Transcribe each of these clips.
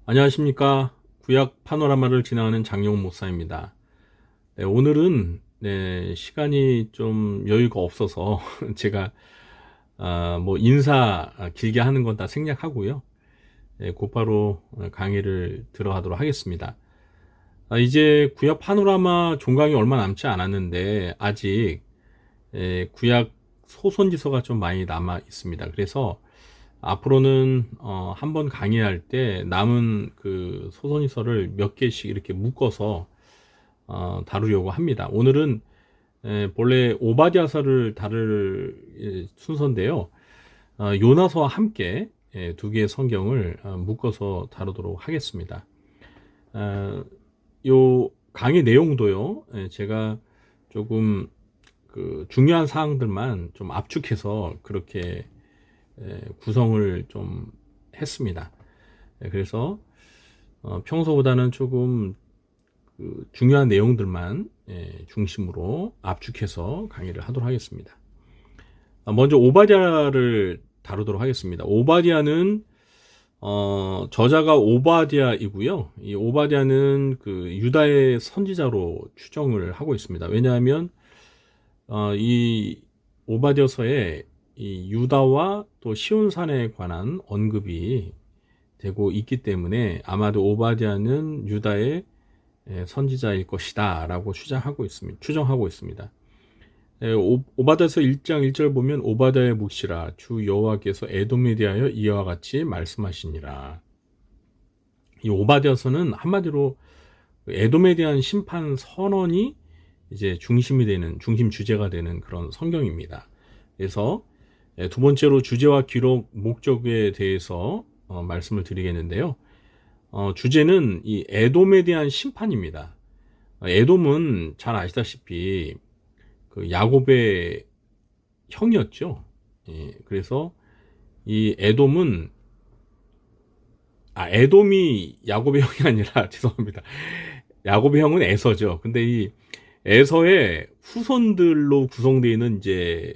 안녕하십니까. 구약 파노라마를 진행하는 장용 목사입니다. 네, 오늘은 시간이 좀 여유가 없어서 제가 뭐 인사 길게 하는 건 다 생략하고요. 곧바로 강의를 들어가도록 하겠습니다. 이제 구약 파노라마 종강이 얼마 남지 않았는데 아직 구약 소선지서가 좀 많이 남아 있습니다. 그래서 앞으로는 한번 강의할 때 남은 그 소선지서를 몇 개씩 이렇게 묶어서 다루려고 합니다. 오늘은 본래 오바댜서를 다룰 순서인데요. 요나서와 함께 두 개의 성경을 묶어서 다루도록 하겠습니다. 요 강의 내용도요. 제가 조금 그 중요한 사항들만 좀 압축해서 그렇게 구성을 좀 했습니다. 그래서 평소보다는 조금 그 중요한 내용들만 중심으로 압축해서 강의를 하도록 하겠습니다. 먼저 오바댜를 다루도록 하겠습니다. 오바댜는 저자가 오바댜이고요. 이 오바댜는 그 유다의 선지자로 추정을 하고 있습니다. 왜냐하면 이 오바댜서에 이 유다와 또 시온산에 관한 언급이 되고 있기 때문에 아마도 오바댜는 유다의 선지자일 것이다 라고 추정하고 있습니다. 오바댜서 1장 1절 보면 오바댜의 묵시라 주 여호와께서 에돔에 대하여 이와 같이 말씀하시니라. 이 오바댜서는 한마디로 에돔에 대한 심판 선언이 이제 중심 주제가 되는 그런 성경입니다. 그래서 두 번째로 주제와 기록 목적에 대해서 말씀을 드리겠는데요. 주제는 이 에돔에 대한 심판입니다. 에돔은 잘 아시다시피 그 야곱의 형이었죠. 그래서 이 에돔이 야곱의 형이 아니라 죄송합니다. 야곱의 형은 에서죠. 근데 이 에서의 후손들로 구성되어 있는 이제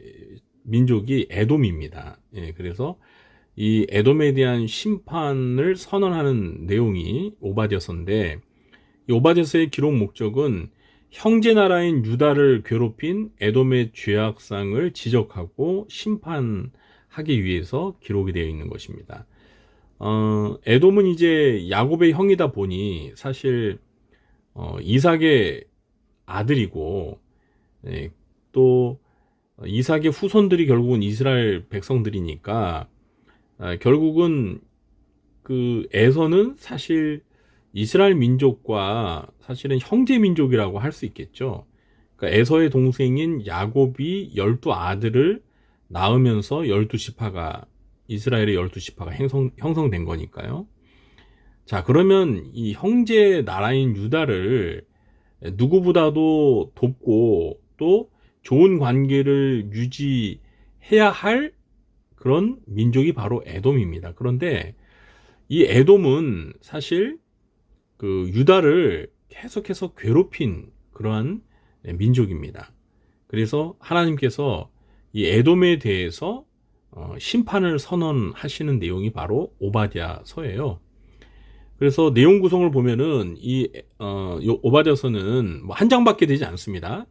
민족이 에돔입니다. 그래서 이 에돔에 대한 심판을 선언하는 내용이 오바댜서인데, 이 오바댜서의 기록 목적은 형제 나라인 유다를 괴롭힌 에돔의 죄악상을 지적하고 심판하기 위해서 기록이 되어 있는 것입니다. 에돔은 이제 야곱의 형이다 보니 사실 이삭의 아들이고, 또 이삭의 후손들이 결국은 이스라엘 백성들이니까 결국은 그 에서는 사실 이스라엘 민족과 사실은 형제 민족이라고 할 수 있겠죠. 그러니까 에서의 동생인 야곱이 12아들을 낳으면서 12지파가 이스라엘의 12지파가 형성된 거니까요. 자, 그러면 이 형제 나라인 유다를 누구보다도 돕고 또 좋은 관계를 유지해야 할 그런 민족이 바로 에돔입니다. 그런데 이 에돔은 사실 그 유다를 계속해서 괴롭힌 그러한 민족입니다. 그래서 하나님께서 이 에돔에 대해서 심판을 선언하시는 내용이 바로 오바댜서예요. 그래서 내용 구성을 보면은 이 오바댜서는 뭐 한 장밖에 되지 않습니다.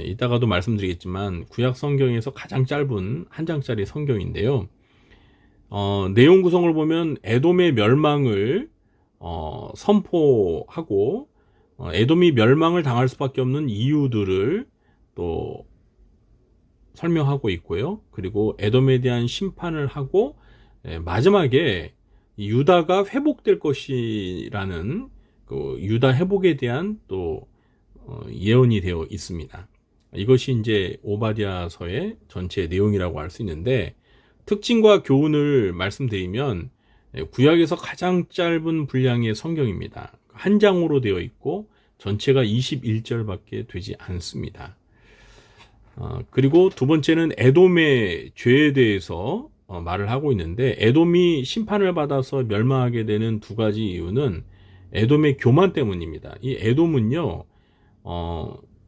이따가도 말씀드리겠지만 구약 성경에서 가장 짧은 한 장짜리 성경인데요. 내용 구성을 보면 에돔의 멸망을 선포하고 에돔이 멸망을 당할 수밖에 없는 이유들을 또 설명하고 있고요. 그리고 에돔에 대한 심판을 하고 마지막에 유다가 회복될 것이라는 그 유다 회복에 대한 또 예언이 되어 있습니다. 이것이 이제 오바댜서의 전체 내용이라고 할 수 있는데, 특징과 교훈을 말씀드리면 구약에서 가장 짧은 분량의 성경입니다. 한 장으로 되어 있고 전체가 21절밖에 되지 않습니다. 그리고 두 번째는 에돔의 죄에 대해서 말을 하고 있는데, 에돔이 심판을 받아서 멸망하게 되는 두 가지 이유는 에돔의 교만 때문입니다. 이 에돔은요,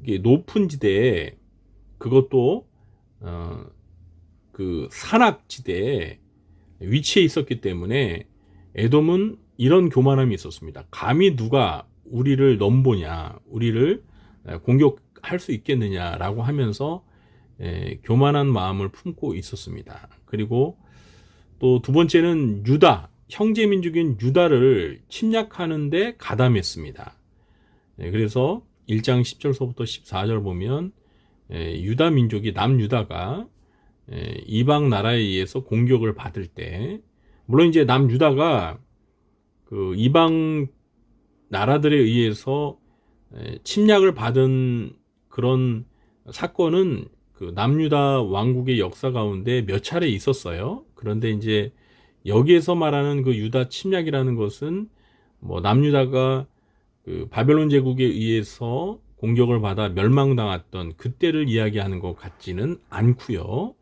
이게 높은 지대에, 그것도 그 산악지대에 위치해 있었기 때문에 에돔은 이런 교만함이 있었습니다. 감히 누가 우리를 넘보냐, 우리를 공격할 수 있겠느냐라고 하면서 교만한 마음을 품고 있었습니다. 그리고 또 두 번째는 유다, 형제 민족인 유다를 침략하는데 가담했습니다. 그래서 1장 10절서부터 14절 보면 유다 민족이 남유다가 이방 나라에 의해서 공격을 받을 때, 물론 이제 남유다가 그 이방 나라들에 의해서 침략을 받은 그런 사건은 그 남유다 왕국의 역사 가운데 몇 차례 있었어요. 그런데 이제 여기에서 말하는 그 유다 침략이라는 것은 뭐 남유다가 그 바벨론 제국에 의해서 공격을 받아 멸망당했던 그때를 이야기하는 것 같지는 않고요.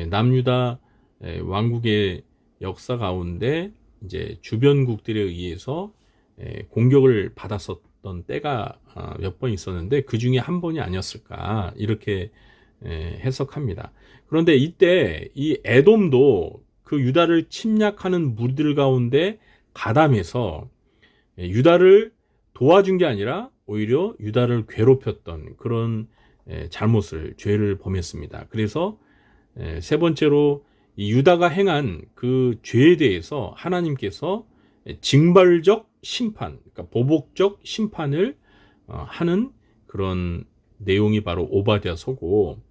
남유다 왕국의 역사 가운데 이제 주변국들에 의해서 공격을 받았었던 때가 몇 번 있었는데 그 중에 한 번이 아니었을까 이렇게 해석합니다. 그런데 이때 이 에돔도 그 유다를 침략하는 무리들 가운데 가담해서 유다를 도와준 게 아니라 오히려 유다를 괴롭혔던 그런 죄를 범했습니다. 그래서 세 번째로 이 유다가 행한 그 죄에 대해서 하나님께서 징벌적 심판, 그러니까 보복적 심판을 하는 그런 내용이 바로 오바댜서고,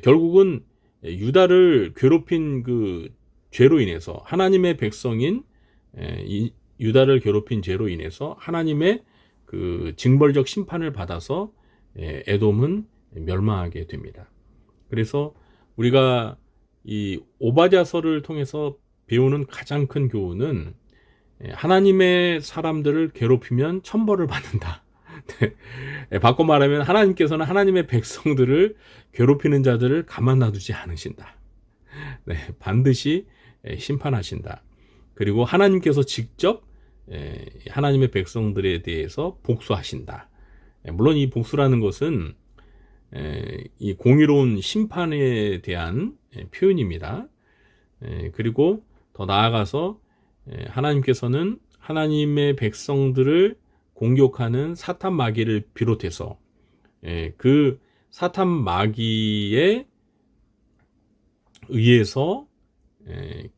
결국은 유다를 괴롭힌 그 죄로 인해서 하나님의 백성인 이 유다를 괴롭힌 죄로 인해서 하나님의 그 징벌적 심판을 받아서 에돔은 멸망하게 됩니다. 그래서 우리가 이 오바댜서를 통해서 배우는 가장 큰 교훈은 하나님의 사람들을 괴롭히면 천벌을 받는다. 바꿔 말하면 하나님께서는 하나님의 백성들을 괴롭히는 자들을 가만 놔두지 않으신다. 반드시 심판하신다. 그리고 하나님께서 직접 하나님의 백성들에 대해서 복수하신다. 물론 이 복수라는 것은 이 공의로운 심판에 대한 표현입니다. 그리고 더 나아가서 하나님께서는 하나님의 백성들을 공격하는 사탄 마귀를 비롯해서 그 사탄 마귀에 의해서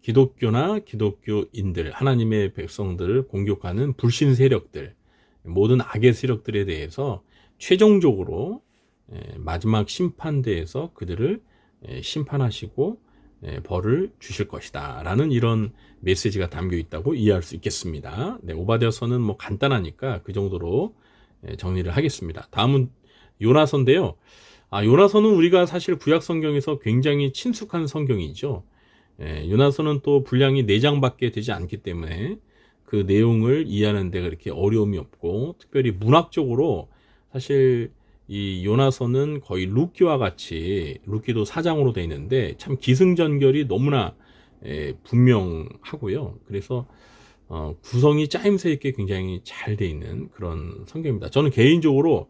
기독교나 기독교인들, 하나님의 백성들을 공격하는 불신 세력들, 모든 악의 세력들에 대해서 최종적으로 마지막 심판대에서 그들을 심판하시고 벌을 주실 것이다 라는 이런 메시지가 담겨 있다고 이해할 수 있겠습니다. 오바댜서는 뭐 간단하니까 그 정도로 정리를 하겠습니다. 다음은 요나서인데요. 요나서는 우리가 사실 구약 성경에서 굉장히 친숙한 성경이죠. 요나서는 또 분량이 4장밖에 되지 않기 때문에 그 내용을 이해하는 데 그렇게 어려움이 없고, 특별히 문학적으로 사실 이 요나서는 거의 룻기와 같이, 룻기도 4장으로 되어 있는데 참 기승전결이 너무나 분명하고요. 그래서 구성이 짜임새 있게 굉장히 잘 되어 있는 그런 성경입니다. 저는 개인적으로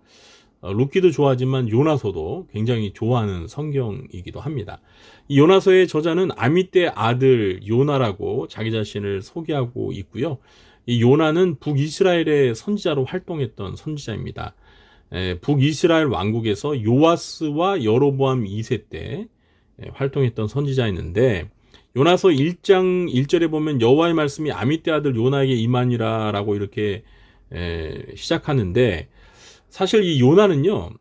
룻기도 좋아하지만 요나서도 굉장히 좋아하는 성경이기도 합니다. 이 요나서의 저자는 아미떼 아들 요나라고 자기 자신을 소개하고 있고요. 이 요나는 북이스라엘의 선지자로 활동했던 선지자입니다. 북이스라엘 왕국에서 요아스와 여로보암 2세 때 활동했던 선지자였는데, 요나서 1장 1절에 보면 여호와의 말씀이 아미떼 아들 요나에게 임하니라 라고 이렇게 시작하는데, 사실 이 요나는요,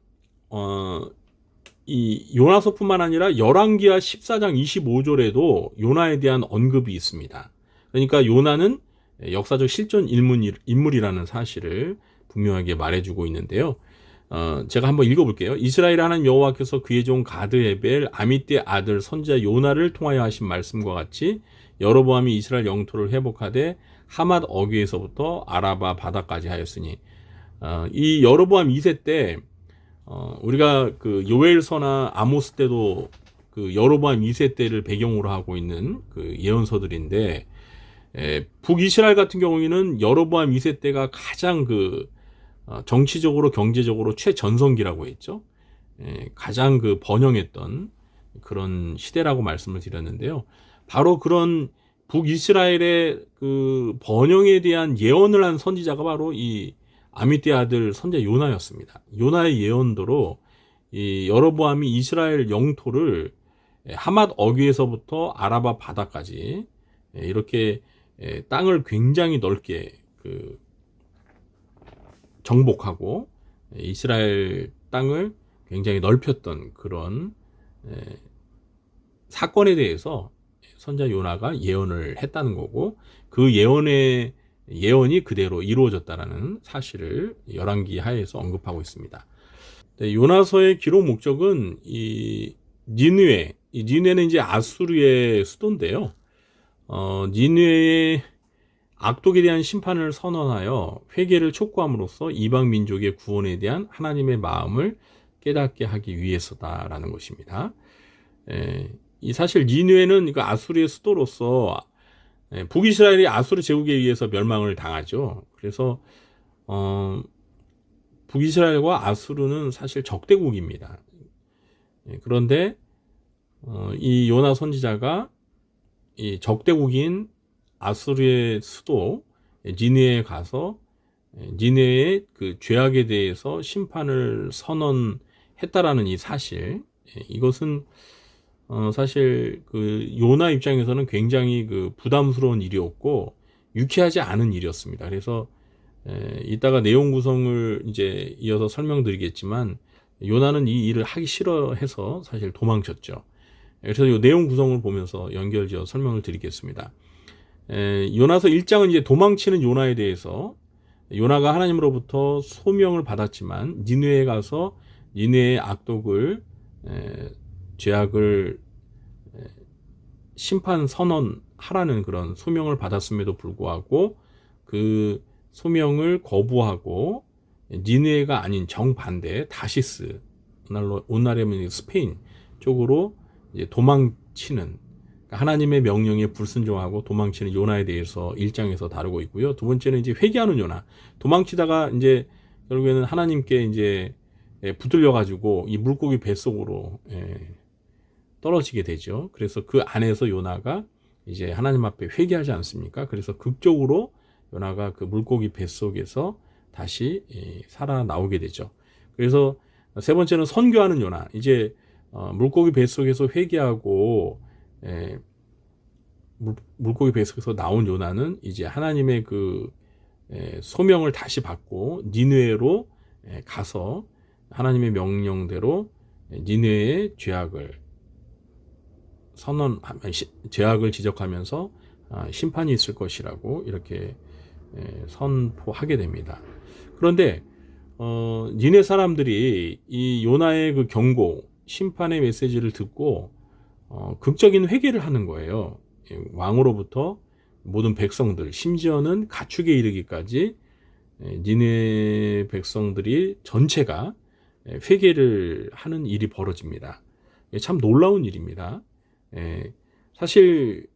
이 요나서뿐만 아니라 열왕기하 14장 25절에도 요나에 대한 언급이 있습니다. 그러니까 요나는 역사적 실존 인물이라는 사실을 분명하게 말해주고 있는데요. 제가 한번 읽어볼게요. 이스라엘 하나님 여호와께서 그의 종 가드헤벨 아미떼 아들 선지자 요나를 통하여 하신 말씀과 같이 여로보암이 이스라엘 영토를 회복하되 하맛 어귀에서부터 아라바 바다까지 하였으니, 이 여로보암 2세 때 우리가 그 요엘서나 아모스 때도 그 여로보암 2세 때를 배경으로 하고 있는 그 예언서들인데, 북이스라엘 같은 경우에는 여로보암 2세 때가 가장 그 정치적으로 경제적으로 최전성기라고 했죠. 가장 그 번영했던 그런 시대라고 말씀을 드렸는데요. 바로 그런 북이스라엘의 그 번영에 대한 예언을 한 선지자가 바로 이 아미떼 아들 선지자 요나였습니다. 요나의 예언도로 이 여로보암이 이스라엘 영토를 하맛 어귀에서부터 아라바 바다까지 이렇게 땅을 굉장히 넓게 그 정복하고 이스라엘 땅을 굉장히 넓혔던 그런 사건에 대해서 선지자 요나가 예언을 했다는 거고, 그 예언이 그대로 이루어졌다라는 사실을 열왕기 하에서 언급하고 있습니다. 요나서의 기록 목적은 이 니느웨는 이제 아수르의 수도인데요. 니느웨의 악독에 대한 심판을 선언하여 회개를 촉구함으로써 이방 민족의 구원에 대한 하나님의 마음을 깨닫게 하기 위해서다라는 것입니다. 이 사실 니느웨는 그 아수르의 수도로서 북이스라엘이 아수르 제국에 의해서 멸망을 당하죠. 그래서 북이스라엘과 아수르는 사실 적대국입니다. 그런데 이 요나 선지자가 이 적대국인 아수르의 수도 니느웨에 가서 니느웨의 그 죄악에 대해서 심판을 선언했다라는 이 사실, 이것은 사실 그 요나 입장에서는 굉장히 그 부담스러운 일이었고 유쾌하지 않은 일이었습니다. 그래서 이따가 내용 구성을 이제 이어서 설명드리겠지만, 요나는 이 일을 하기 싫어해서 사실 도망쳤죠. 그래서 이 내용 구성을 보면서 연결지어 설명을 드리겠습니다. 요나서 1장은 이제 도망치는 요나에 대해서, 요나가 하나님으로부터 소명을 받았지만 니느웨에 가서 니느웨의 악독을 죄악을 심판 선언하라는 그런 소명을 받았음에도 불구하고 그 소명을 거부하고 니느웨가 아닌 정반대 다시스, 오늘날에 스페인 쪽으로 이제 도망치는, 하나님의 명령에 불순종하고 도망치는 요나에 대해서 1장에서 다루고 있고요. 두 번째는 이제 회개하는 요나, 도망치다가 이제 결국에는 하나님께 이제 붙들려 가지고 이 물고기 뱃속으로 떨어지게 되죠. 그래서 그 안에서 요나가 이제 하나님 앞에 회개하지 않습니까? 그래서 극적으로 요나가 그 물고기 뱃속에서 다시 살아나오게 되죠. 그래서 세 번째는 선교하는 요나, 이제 물고기 뱃속에서 회개하고 물고기 뱃속에서 나온 요나는 이제 하나님의 그 소명을 다시 받고 니느웨로 가서 하나님의 명령대로 니느웨의 죄악을 지적하면서 심판이 있을 것이라고 이렇게 선포하게 됩니다. 그런데 니네 사람들이 이 요나의 그 경고, 심판의 메시지를 듣고 극적인 회개를 하는 거예요. 왕으로부터 모든 백성들, 심지어는 가축에 이르기까지 니네 백성들이 전체가 회개를 하는 일이 벌어집니다. 참 놀라운 일입니다. 사실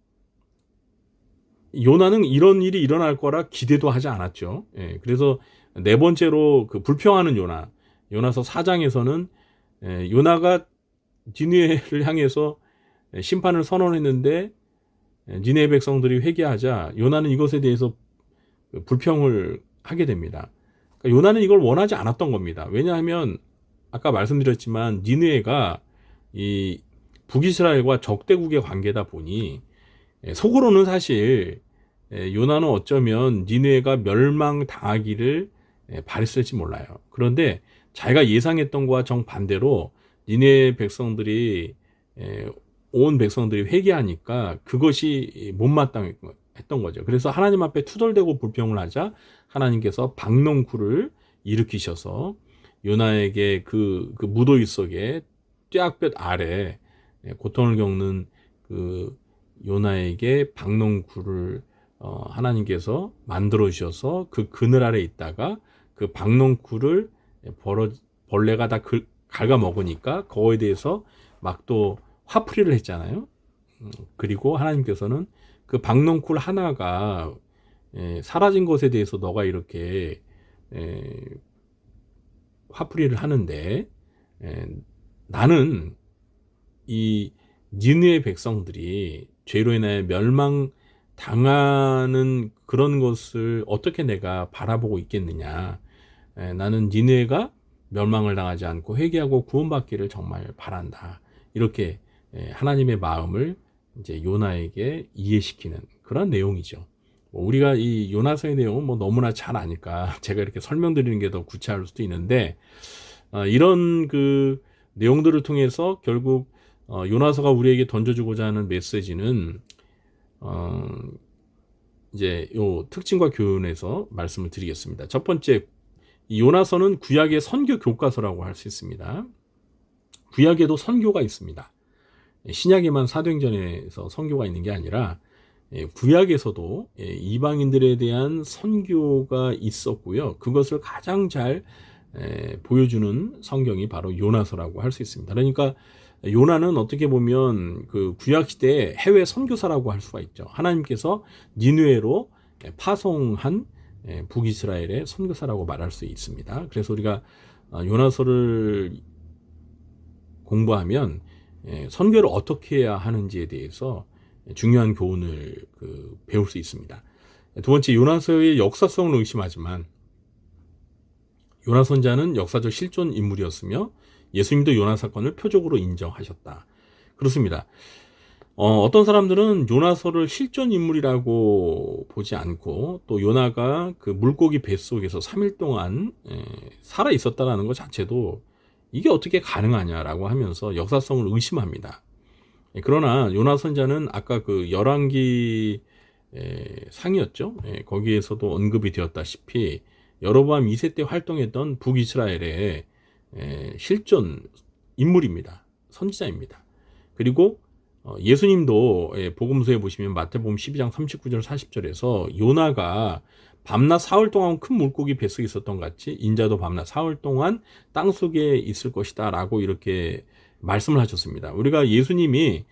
요나는 이런 일이 일어날 거라 기대도 하지 않았죠. 그래서 네 번째로 그 불평하는 요나서 4장에서는 요나가 니느웨를 향해서 심판을 선언했는데 니느웨 백성들이 회개하자 요나는 이것에 대해서 불평을 하게 됩니다. 그러니까 요나는 이걸 원하지 않았던 겁니다. 왜냐하면 아까 말씀드렸지만 니느웨가 이 북이스라엘과 적대국의 관계다 보니 속으로는 사실 요나는 어쩌면 니느웨가 멸망당하기를 바랬을지 몰라요. 그런데 자기가 예상했던 것과 정반대로 니느웨 백성들이 온 백성들이 회개하니까 그것이 못마땅했던 거죠. 그래서 하나님 앞에 투덜대고 불평을 하자 하나님께서 박농쿨을 일으키셔서 요나에게 그 무더위 속에 뙤약볕 아래 고통을 겪는 그 요나에게 박농쿨을 하나님께서 만들어 주셔서 그 그늘 아래 있다가 그 박농쿨을 벌레가 다 갉아 먹으니까 그거에 대해서 막 또 화풀이를 했잖아요. 그리고 하나님께서는 그 박농쿨 하나가 사라진 것에 대해서 너가 이렇게 화풀이를 하는데 나는 이 니느웨 백성들이 죄로 인하여 당하는 그런 것을 어떻게 내가 바라보고 있겠느냐. 나는 니느웨가 멸망을 당하지 않고 회개하고 구원받기를 정말 바란다. 이렇게 하나님의 마음을 이제 요나에게 이해시키는 그런 내용이죠. 우리가 이 요나서의 내용은 뭐 너무나 잘 아니까 제가 이렇게 설명드리는 게 더 구체할 수도 있는데, 이런 그 내용들을 통해서 결국 요나서가 우리에게 던져주고자 하는 메시지는 이제 요 특징과 교훈에서 말씀을 드리겠습니다. 첫 번째, 이 요나서는 구약의 선교 교과서라고 할 수 있습니다. 구약에도 선교가 있습니다. 신약에만 사도행전에서 선교가 있는 게 아니라 구약에서도 이방인들에 대한 선교가 있었고요. 그것을 가장 잘 보여주는 성경이 바로 요나서라고 할 수 있습니다. 그러니까 요나는 어떻게 보면 그 구약 시대의 해외 선교사라고 할 수가 있죠. 하나님께서 니느웨로 파송한 북이스라엘의 선교사라고 말할 수 있습니다. 그래서 우리가 요나서를 공부하면 선교를 어떻게 해야 하는지에 대해서 중요한 교훈을 배울 수 있습니다. 두 번째, 요나서의 역사성을 의심하지만 요나 선자는 역사적 실존 인물이었으며 예수님도 요나 사건을 표적으로 인정하셨다. 그렇습니다. 어떤 사람들은 요나서를 실존 인물이라고 보지 않고 또 요나가 그 물고기 뱃속에서 3일 동안 살아 있었다라는 것 자체도 이게 어떻게 가능하냐라고 하면서 역사성을 의심합니다. 그러나 요나 선자는 아까 그 열왕기 상이었죠. 거기에서도 언급이 되었다시피 여로보암 2세 때 활동했던 북이스라엘의 실존 인물입니다. 선지자입니다. 그리고 예수님도 복음서에 보시면 마태복음 12장 39절 40절에서 요나가 밤낮 사흘 동안 큰 물고기 뱃속에 있었던 같이 인자도 밤낮 사흘 동안 땅속에 있을 것이다 라고 이렇게 말씀을 하셨습니다. 우리가 예수님이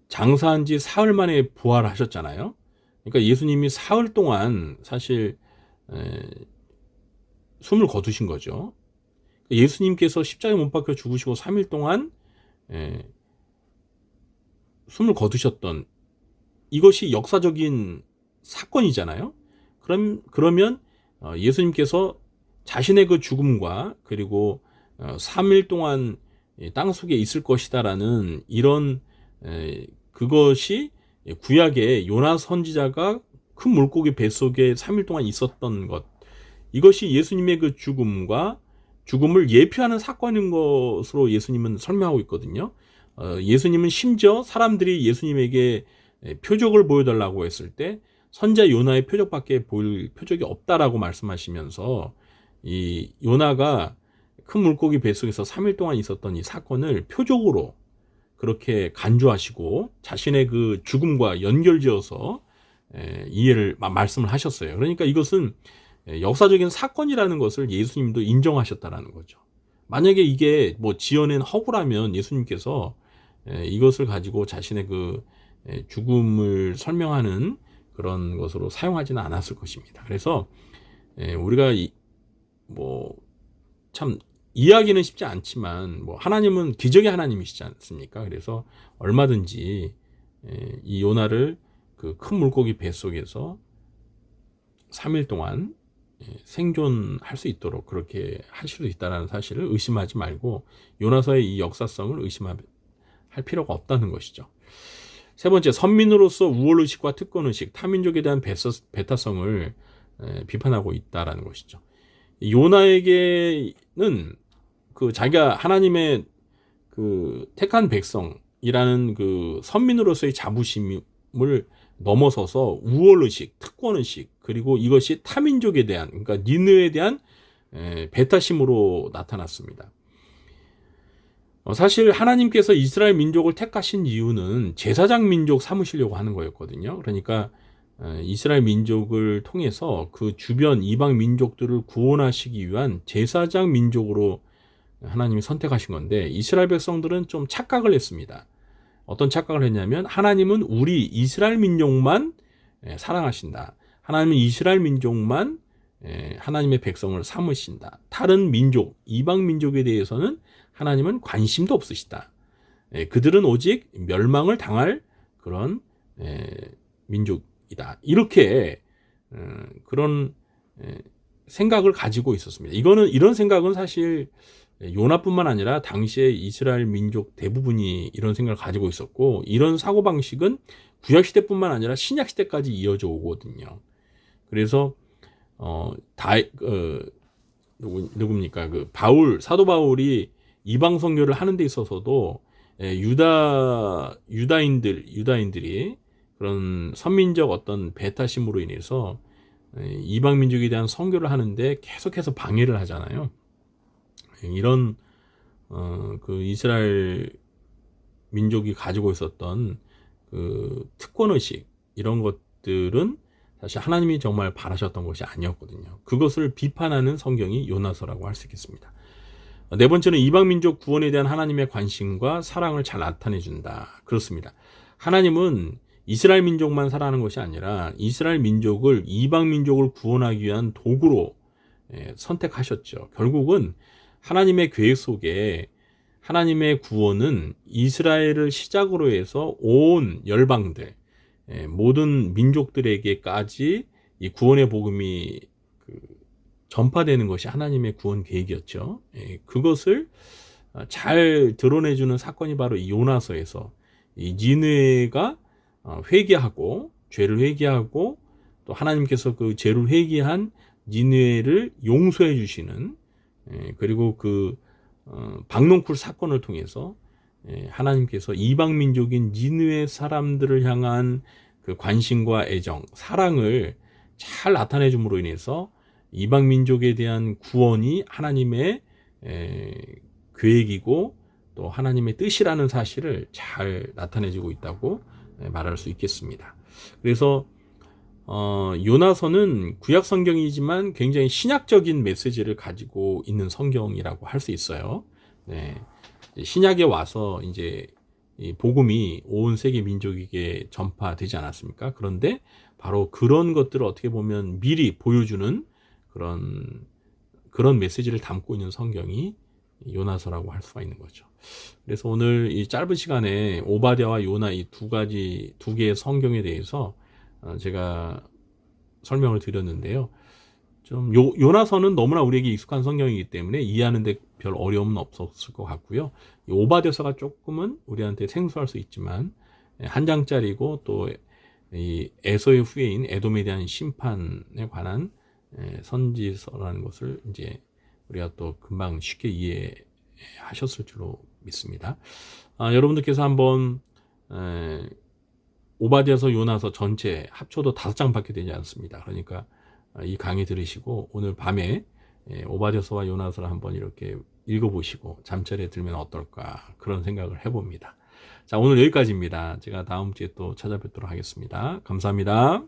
장사한 지 사흘 만에 부활하셨잖아요. 그러니까 예수님이 사흘 동안 사실 숨을 거두신 거죠. 예수님께서 십자가에 못 박혀 죽으시고 3일 동안 숨을 거두셨던 이것이 역사적인 사건이잖아요. 그러면 예수님께서 자신의 그 죽음과 그리고 3일 동안 땅속에 있을 것이다라는 이런 그것이 구약의 요나 선지자가 큰 물고기 뱃속에 3일 동안 있었던 것, 이것이 예수님의 그 죽음을 예표하는 사건인 것으로 예수님은 설명하고 있거든요. 예수님은 심지어 사람들이 예수님에게 표적을 보여달라고 했을 때 선자 요나의 표적밖에 보일 표적이 없다라고 말씀하시면서 이 요나가 큰 물고기 뱃속에서 3일 동안 있었던 이 사건을 표적으로 그렇게 간주하시고 자신의 그 죽음과 연결지어서 말씀을 하셨어요. 그러니까 이것은 역사적인 사건이라는 것을 예수님도 인정하셨다라는 거죠. 만약에 이게 뭐 지어낸 허구라면 예수님께서 이것을 가지고 자신의 그 죽음을 설명하는 그런 것으로 사용하지는 않았을 것입니다. 그래서 우리가 참 이해하기는 쉽지 않지만 하나님은 기적의 하나님이시지 않습니까? 그래서 얼마든지 이 요나를 그 큰 물고기 뱃속에서 3일 동안 생존할 수 있도록 그렇게 하실 수 있다는 사실을 의심하지 말고 요나서의 이 역사성을 의심할 필요가 없다는 것이죠. 세 번째, 선민으로서 우월의식과 특권의식, 타민족에 대한 배타성을 비판하고 있다라는 것이죠. 요나에게는 그 자기가 하나님의 그 택한 백성이라는 그 선민으로서의 자부심을 넘어서서 우월의식, 특권의식, 그리고 이것이 타민족에 대한, 그러니까 니느웨에 대한 배타심으로 나타났습니다. 사실 하나님께서 이스라엘 민족을 택하신 이유는 제사장 민족 삼으시려고 하는 거였거든요. 그러니까 이스라엘 민족을 통해서 그 주변 이방 민족들을 구원하시기 위한 제사장 민족으로 하나님이 선택하신 건데, 이스라엘 백성들은 좀 착각을 했습니다. 어떤 착각을 했냐면 하나님은 우리 이스라엘 민족만 사랑하신다. 하나님은 이스라엘 민족만 하나님의 백성을 삼으신다. 다른 민족, 이방 민족에 대해서는 하나님은 관심도 없으시다. 그들은 오직 멸망을 당할 그런 민족이다. 이렇게 그런 생각을 가지고 있었습니다. 이런 생각은 사실 요나뿐만 아니라 당시에 이스라엘 민족 대부분이 이런 생각을 가지고 있었고, 이런 사고방식은 구약시대뿐만 아니라 신약시대까지 이어져 오거든요. 그래서 누굽니까? 사도 바울이 이방 선교를 하는 데 있어서도 유다인들이 그런 선민적 어떤 배타심으로 인해서 이방 민족에 대한 선교를 하는데 계속해서 방해를 하잖아요. 이런 그 이스라엘 민족이 가지고 있었던 그 특권의식, 이런 것들은 사실 하나님이 정말 바라셨던 것이 아니었거든요. 그것을 비판하는 성경이 요나서라고 할 수 있겠습니다. 네 번째는 이방 민족 구원에 대한 하나님의 관심과 사랑을 잘 나타내 준다. 그렇습니다. 하나님은 이스라엘 민족만 사랑하는 것이 아니라 이스라엘 민족을, 이방 민족을 구원하기 위한 도구로 선택하셨죠. 결국은 하나님의 계획 속에 하나님의 구원은 이스라엘을 시작으로 해서 온 열방들, 모든 민족들에게까지 이 구원의 복음이 전파되는 것이 하나님의 구원 계획이었죠. 그것을 잘 드러내주는 사건이 바로 이 요나서에서 이 니느웨가 회개하고, 죄를 회개하고, 또 하나님께서 그 죄를 회개한 니느웨를 용서해 주시는, 그리고 그 박농쿨 사건을 통해서 하나님께서 이방 민족인 니느웨 사람들을 향한 그 관심과 애정, 사랑을 잘 나타내 줌으로 인해서 이방 민족에 대한 구원이 하나님의 계획이고 또 하나님의 뜻이라는 사실을 잘 나타내주고 있다고 말할 수 있겠습니다. 그래서 요나서는 구약 성경이지만 굉장히 신약적인 메시지를 가지고 있는 성경이라고 할 수 있어요. 신약에 와서 이제 이 복음이 온 세계 민족에게 전파되지 않았습니까? 그런데 바로 그런 것들을 어떻게 보면 미리 보여주는 그런 메시지를 담고 있는 성경이 요나서라고 할 수가 있는 거죠. 그래서 오늘 이 짧은 시간에 오바댜와 요나 이 두 개의 성경에 대해서 제가 설명을 드렸는데요. 좀 요나서는 너무나 우리에게 익숙한 성경이기 때문에 이해하는데 별 어려움은 없었을 것 같고요. 오바댜서가 조금은 우리한테 생소할 수 있지만 한 장짜리고 또 이 에서의 후예인 에돔에 대한 심판에 관한 선지서라는 것을 이제 우리가 또 금방 쉽게 이해하셨을 줄로 믿습니다. 여러분들께서 한번 오바댜서, 요나서 전체 합쳐도 5장밖에 되지 않습니다. 그러니까 이 강의 들으시고 오늘 밤에 오바댜서와 요나서를 한번 이렇게 읽어보시고 잠자리에 들면 어떨까, 그런 생각을 해봅니다. 자, 오늘 여기까지입니다. 제가 다음 주에 또 찾아뵙도록 하겠습니다. 감사합니다.